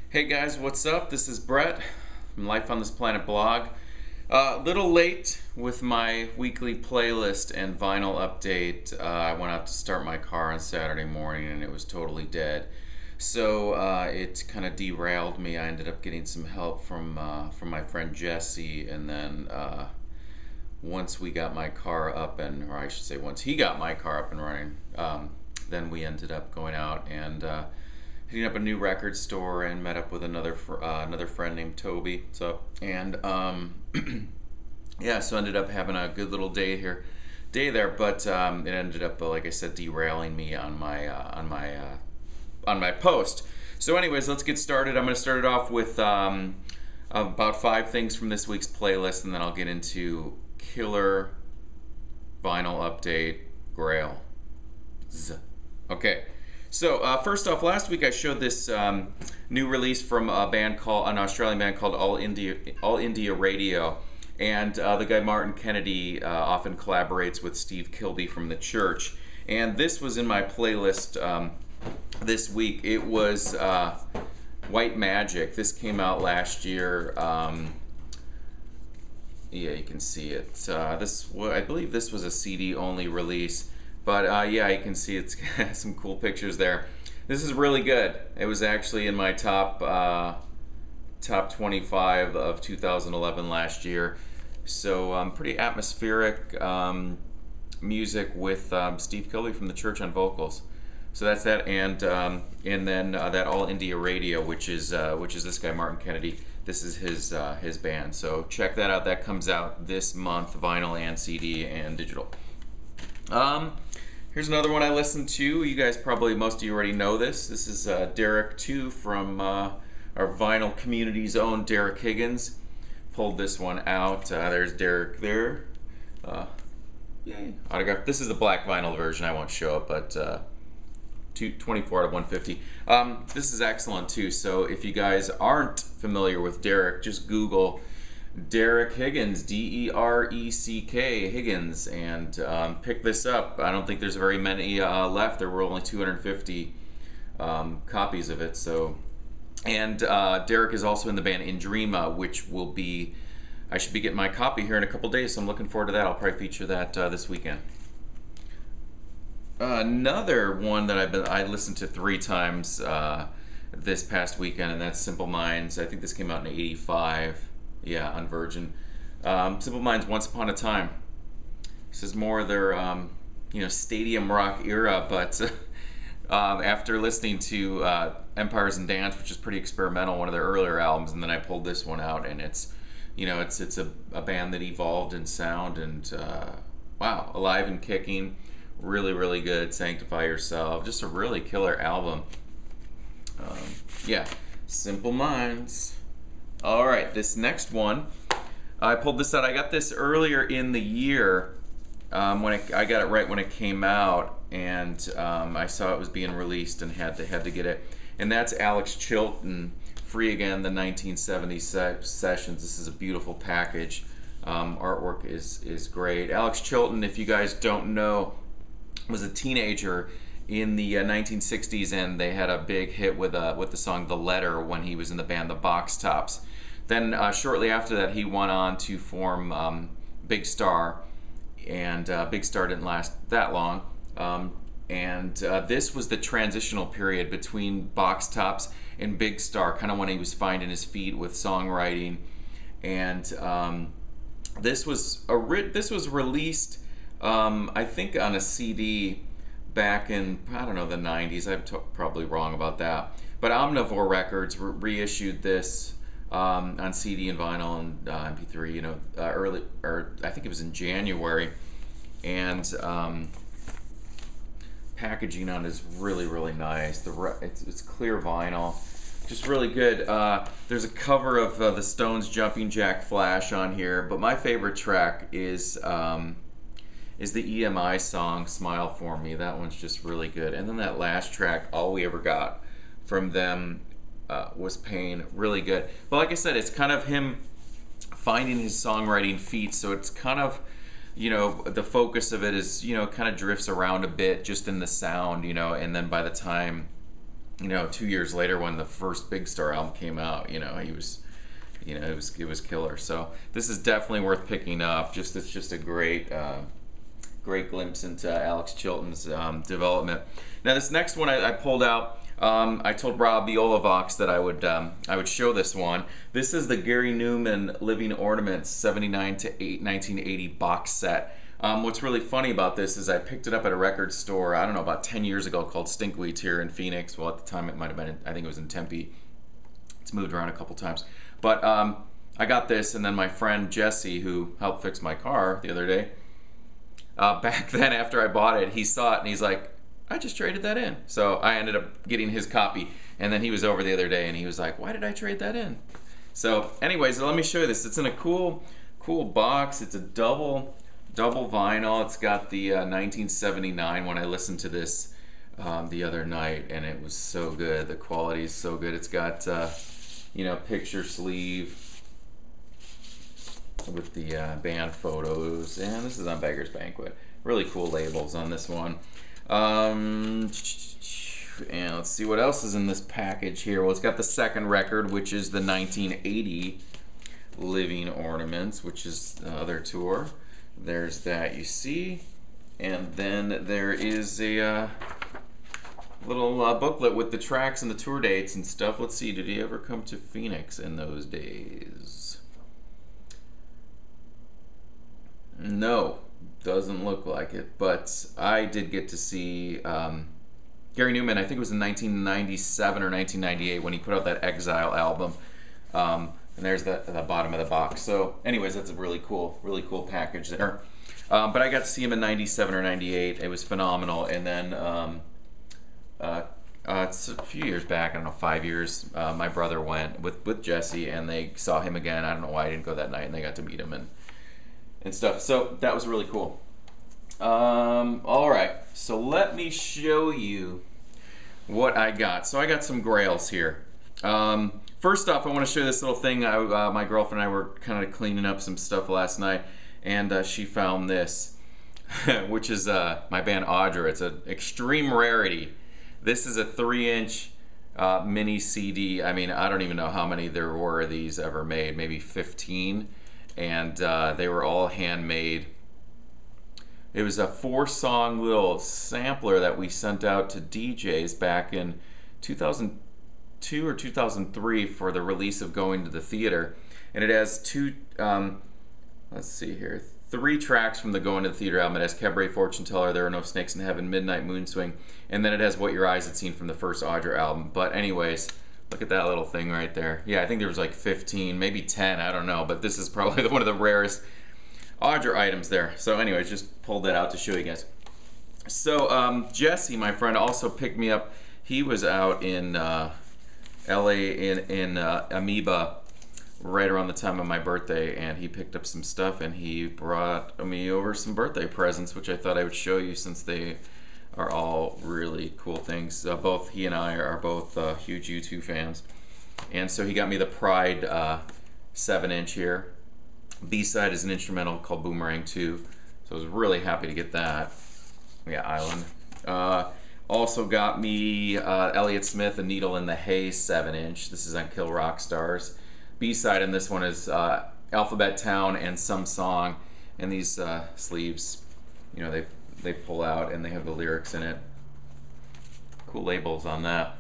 Hey guys, what's up? This is Bret from Life on This Planet blog. A little late with my weekly playlist and vinyl update. I went out to start my car on Saturday morning and it was totally dead. So it kind of derailed me. I ended up getting some help from my friend Jesse, and then once we got my car up and, or I should say, once he got my car up and running, then we ended up going out and hitting up a new record store and met up with another friend named Toby. So and yeah, so ended up having a good little day there, but it ended up, like I said, derailing me on my post. So anyways, let's get started. I'm going to start it off with about 5 things from this week's playlist, and then I'll get into killer vinyl update Grail. Okay. So first off, last week I showed this new release from an Australian band called All India Radio, and the guy Martin Kennedy often collaborates with Steve Kilbey from the Church. And this was in my playlist this week. It was White Magic. This came out last year. Yeah, you can see it. I believe this was a CD-only release. But yeah, you can see it's got some cool pictures there. This is really good. It was actually in my top 25 of 2011 last year. So pretty atmospheric music with Steve Kilbey from the Church on vocals. So that's that, and then that All India Radio, which is this guy Martin Kennedy. This is his band. So check that out. That comes out this month, vinyl and CD and digital. Here's another one I listened to. You guys most of you already know this. This is Derek 2 from our vinyl community's own Derek Higgins. Pulled this one out. There's Derek there. Yay. Autograph. This is the black vinyl version. I won't show it, but 24 out of 150. This is excellent too. So if you guys aren't familiar with Derek, just Google Derek Higgins, D-E-R-E-C-K, Higgins, and pick this up. I don't think there's very many left. There were only 250 copies of it. So, and Derek is also in the band In Dreama, which I should be getting my copy here in a couple days. So I'm looking forward to that. I'll probably feature that this weekend. Another one that I listened to 3 times this past weekend, and that's Simple Minds. I think this came out in '85. Yeah, on Virgin. Simple Minds, Once Upon a Time. This is more their, stadium rock era, but after listening to Empires and Dance, which is pretty experimental, one of their earlier albums, and then I pulled this one out, and it's a band that evolved in sound, and wow, alive and kicking, really, really good. Sanctify Yourself, just a really killer album. Yeah, Simple Minds. All right, this next one, I pulled this out. I got this earlier in the year when I got it right when it came out, and I saw it was being released and had to get it. And that's Alex Chilton, Free Again, the 1970 sessions. This is a beautiful package. Artwork is great. Alex Chilton, if you guys don't know, was a teenager in the 1960s, and they had a big hit with the song The Letter when he was in the band the Box Tops. Then shortly after that, he went on to form Big Star, and Big Star didn't last that long. This was the transitional period between Box Tops and Big Star, kind of when he was finding his feet with songwriting. And this was released, I think, on a CD back in, I don't know, the 90s. I'm probably wrong about that. But Omnivore Records reissued this on CD and vinyl and MP3, I think it was in January. And packaging on it is really, really nice. It's clear vinyl, just really good. There's a cover of the Stones' Jumping Jack Flash on here, but my favorite track is the EMI song Smile For Me. That one's just really good. And then that last track, All We Ever Got from them, was Pain. Really good. But like I said, it's kind of him finding his songwriting feet, so it's kind of, the focus of it is, kind of drifts around a bit just in the sound, and then by the time you know, 2 years later when the first Big Star album came out, you know, he was, you know, it was killer. So this is definitely worth picking up. It's just a great great glimpse into Alex Chilton's development. Now this next one I pulled out. I told Rob Violavox that I would show this one. This is the Gary Numan Living Ornaments 79 to 1980 box set. What's really funny about this is I picked it up at a record store, I don't know, about 10 years ago, called Stinkweeds here in Phoenix. Well, at the time it might have been, I think it was in Tempe. It's moved around a couple times. But I got this, and then my friend Jesse, who helped fix my car the other day, back then after I bought it, he saw it and he's like, I just traded that in. So I ended up getting his copy, and then he was over the other day and he was like, why did I trade that in? So anyways, let me show you this. It's in a cool box. It's a double vinyl. It's got the 1979 when I listened to this the other night, and it was so good. The quality is so good. It's got you know, picture sleeve with the band photos, and this is on Beggars Banquet. Really cool labels on this one. And let's see what else is in this package here. Well, it's got the second record, which is the 1980 Living Ornaments, which is the other tour. There's that, you see. And then there is a little booklet with the tracks and the tour dates and stuff. Let's see, did he ever come to Phoenix in those days? No, doesn't look like it. But I did get to see Gary Numan, I think it was in 1997 or 1998 when he put out that Exile album. And there's the bottom of the box. So anyways, that's a really cool package there. But I got to see him in 97 or 98. It was phenomenal. And then it's a few years back, I don't know, 5 years, my brother went with Jesse, and they saw him again. I don't know why I didn't go that night, and they got to meet him and stuff. So that was really cool. All right, so let me show you what I got. So I got some grails here. First off, I want to show you this little thing. My girlfriend and I were kind of cleaning up some stuff last night, and she found this, which is my band Audrey. It's an extreme rarity. This is a 3-inch mini CD. I mean, I don't even know how many there were of these ever made, maybe 15, and they were all handmade. It was a 4-song little sampler that we sent out to DJs back in 2002 or 2003 for the release of Going to the Theater, and it has let's see here, 3 tracks from the Going to the Theater album. It has Cabaret Fortune Teller, There Are No Snakes in Heaven, Midnight Moonswing, and then it has What Your Eyes Had Seen from the first Audrey album. But anyways, look at that little thing right there. Yeah, I think there was like 15, maybe 10, I don't know, but this is probably one of the rarest Audrey items there. So anyways, just pulled that out to show you guys. So Jesse, my friend, also picked me up. He was out in LA in Amoeba right around the time of my birthday, and he picked up some stuff, and he brought me over some birthday presents, which I thought I would show you since they are all really cool things. Both he and I are both huge U2 fans, and so he got me the Pride 7-inch here. B-side is an instrumental called Boomerang 2, so I was really happy to get that. Yeah, Island. Also got me Elliott Smith, A Needle in the Hay 7-inch. This is on Kill Rock Stars. B-side in this one is Alphabet Town and Some Song, and these sleeves, you know, they pull out and they have the lyrics in it. Cool labels on that.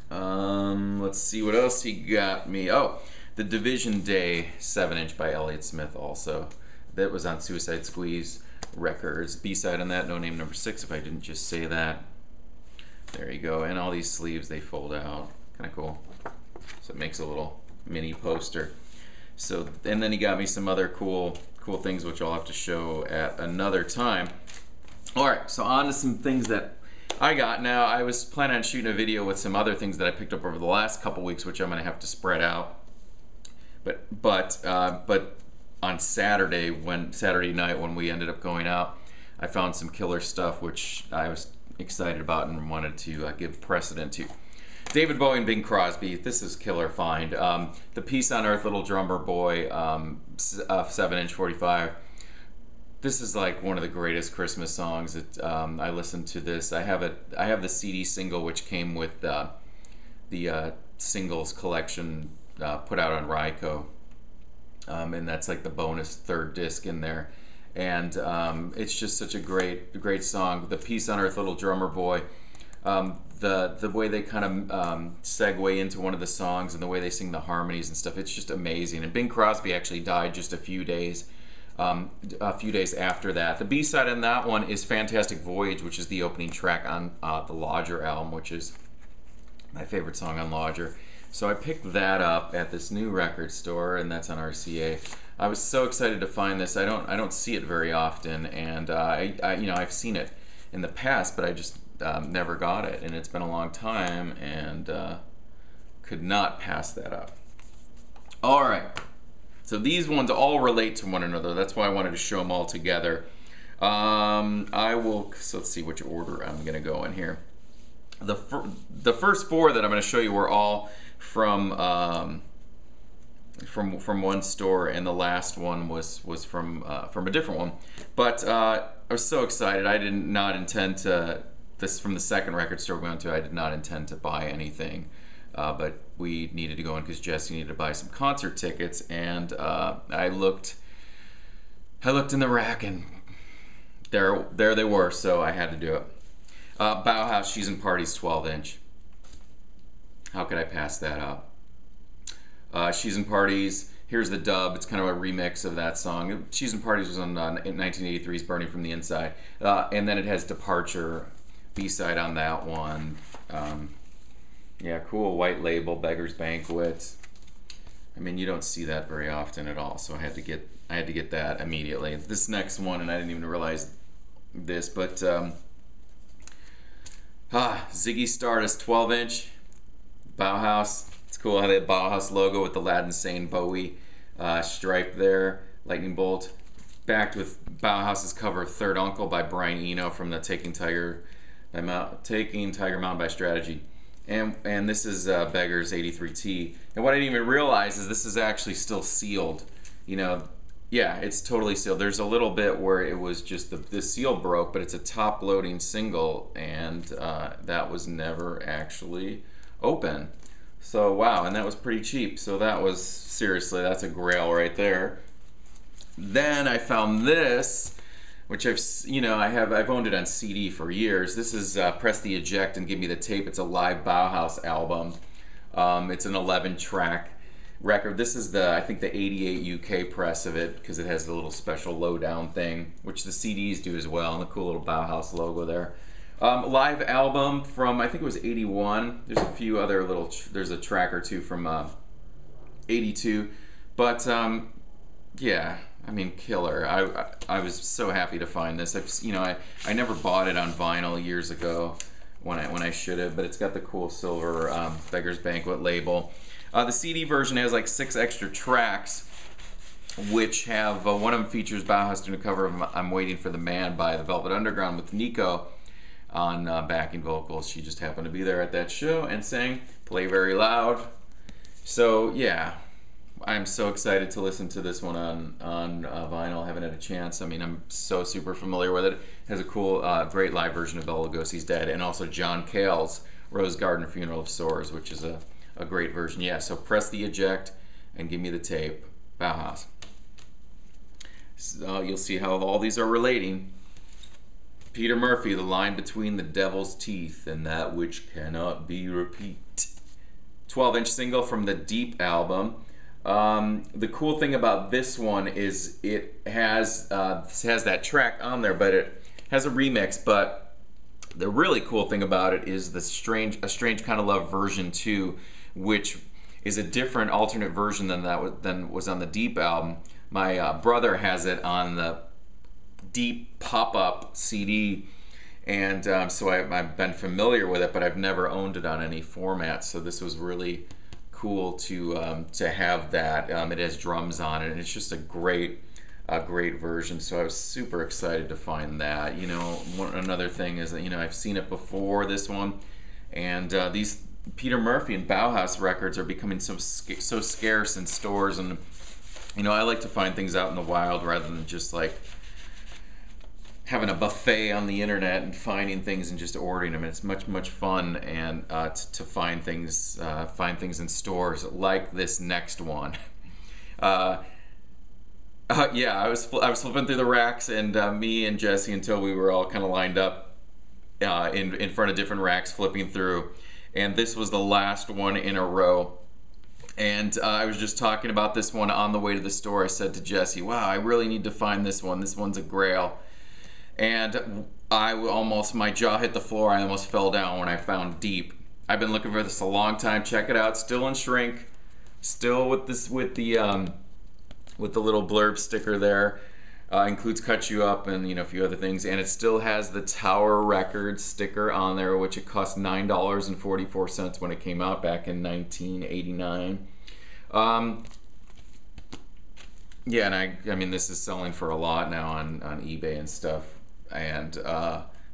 Let's see what else he got me. Oh, the Division Day 7-inch by Elliott Smith also. That was on Suicide Squeeze Records. B-side on that, No Name Number 6, if I didn't just say that. There you go. And all these sleeves, they fold out. Kind of cool. So it makes a little mini poster. So, and then he got me some other cool things, which I'll have to show at another time. All right, so on to some things that I got. Now, I was planning on shooting a video with some other things that I picked up over the last couple weeks, which I'm going to have to spread out. But on Saturday night when we ended up going out, I found some killer stuff which I was excited about and wanted to give precedent to. David Bowie and Bing Crosby. This is killer find. The Peace on Earth, Little Drummer Boy 7-inch 45. This is like one of the greatest Christmas songs. I listened to this. I have it. I have the CD single which came with the singles collection put out on Ryko, and that's like the bonus third disc in there. And it's just such a great song. The Peace on Earth, Little Drummer Boy. The way they kind of segue into one of the songs and the way they sing the harmonies and stuff, it's just amazing. And Bing Crosby actually died just a few days after that. The B-side on that one is Fantastic Voyage, which is the opening track on the Lodger album, which is my favorite song on Lodger. So I picked that up at this new record store, and that's on RCA. I was so excited to find this. I don't see it very often, and I've seen it in the past, but I just never got it, and it's been a long time, and could not pass that up. All right. So these ones all relate to one another. That's why I wanted to show them all together. So let's see which order I'm going to go in here. The first four that I'm going to show you were all from one store, and the last one was from a different one. But I was so excited. I did not intend to, this from the second record store we went to, I did not intend to buy anything. But we needed to go in because Jesse needed to buy some concert tickets, and I looked in the rack, and there they were, so I had to do it. Bauhaus, She's in Parties 12-inch. How could I pass that up? She's in Parties, here's the dub. It's kind of a remix of that song. She's in Parties was on 1983's Burning from the Inside. And then it has Departure, B-side on that one. Yeah, cool, white label, Beggars Banquet. I mean, you don't see that very often at all, so I had to get that immediately. This next one, and I didn't even realize this, but Ziggy Stardust 12-inch, Bauhaus. It's cool how they have Bauhaus logo with the Aladdin Sane Bowie stripe there, lightning bolt, backed with Bauhaus's cover of Third Uncle by Brian Eno from the Taking Tiger Mountain by Strategy. And this is Beggars 83T. And what I didn't even realize is this is actually still sealed. You know, yeah, it's totally sealed. There's a little bit where it was just the seal broke, but it's a top-loading single, and that was never actually open. So wow, and that was pretty cheap. So that was, seriously, that's a grail right there. Then I found this, which I've owned it on CD for years. This is Press the Eject and Give Me the Tape. It's a live Bauhaus album. It's an 11-track record. This is I think the 88 UK press of it, because it has the little special lowdown thing, which the CDs do as well, and the cool little Bauhaus logo there. Live album from, I think it was 81. There's a few other there's a track or two from 82. But yeah, I mean, killer. I was so happy to find this. I never bought it on vinyl years ago when I should have, but it's got the cool silver Beggars Banquet label. The CD version has like 6 extra tracks, which have one of them features Bauhaus doing a cover of "I'm Waiting for the Man" by the Velvet Underground with Nico on backing vocals. She just happened to be there at that show and sang "Play Very Loud." So yeah, I'm so excited to listen to this one on vinyl. I haven't had a chance. I mean, I'm so super familiar with it. It has a cool, great live version of Bela Lugosi's Dead, and also John Cale's Rose Garden Funeral of Sores, which is a great version. Yeah, so Press the Eject and Give Me the Tape, Bauhaus. So you'll see how all these are relating. Peter Murphy, The Line Between the Devil's Teeth and That Which Cannot Be Repeat. 12-inch single from the Deep album. The cool thing about this one is it has that track on there, but it has a remix. But the really cool thing about it is a strange kind of love version 2, which is a different alternate version than was on the Deep album. My brother has it on the Deep pop-up CD, and so I've been familiar with it, but I've never owned it on any format. So this was really cool to have that. It has drums on it, and it's just a great version. So I was super excited to find that. Another thing is that I've seen it before, this one, and these Peter Murphy and Bauhaus records are becoming so scarce in stores, and I like to find things out in the wild rather than just like having a buffet on the internet and finding things and just ordering them. It's much fun, and to find things in stores like this next one. Yeah, I was flipping through the racks, and me and Jesse, until we were all kind of lined up in front of different racks, flipping through, and this was the last one in a row. And I was just talking about this one on the way to the store. I said to Jesse, "Wow, I really need to find this one. This one's a grail." And my jaw hit the floor. I almost fell down when I found Deep. I've been looking for this a long time. Check it out. Still in shrink. Still with the little blurb sticker there. Includes Cut You Up and a few other things. And it still has the Tower Records sticker on there, which it cost $9.44 when it came out back in 1989. Yeah, and I mean, this is selling for a lot now on eBay and stuff, and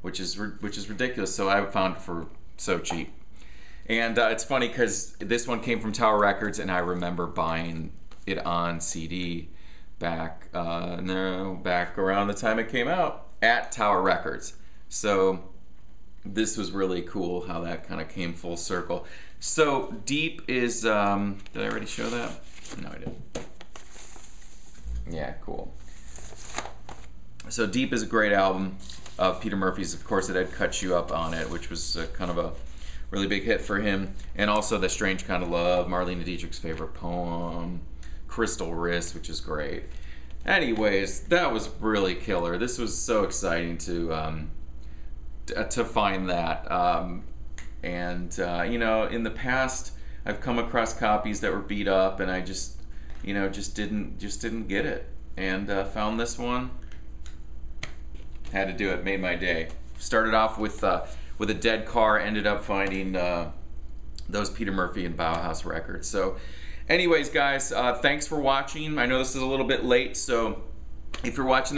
which is ridiculous. So I found it for so cheap. And it's funny because this one came from Tower Records, and I remember buying it on CD back around the time it came out at Tower Records. So this was really cool how that kind of came full circle. So Deep is, did I already show that? No, I didn't. Yeah, cool. So Deep is a great album of Peter Murphy's. Of course, it had Cut You Up on it, which was kind of a really big hit for him. And also The Strange Kind of Love, Marlene Dietrich's favorite poem, Crystal Wrist, which is great. Anyways, that was really killer. This was so exciting to find that. In the past, I've come across copies that were beat up, and I just didn't get it. And found this one. Had to do it. Made my day. Started off with a dead car. Ended up finding those Peter Murphy and Bauhaus records. So anyways, guys, thanks for watching. I know this is a little bit late, so if you're watching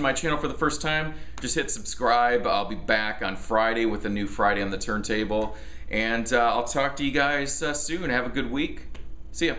my channel for the first time, just hit subscribe. I'll be back on Friday with a new Friday on the Turntable, and I'll talk to you guys soon. Have a good week. See ya.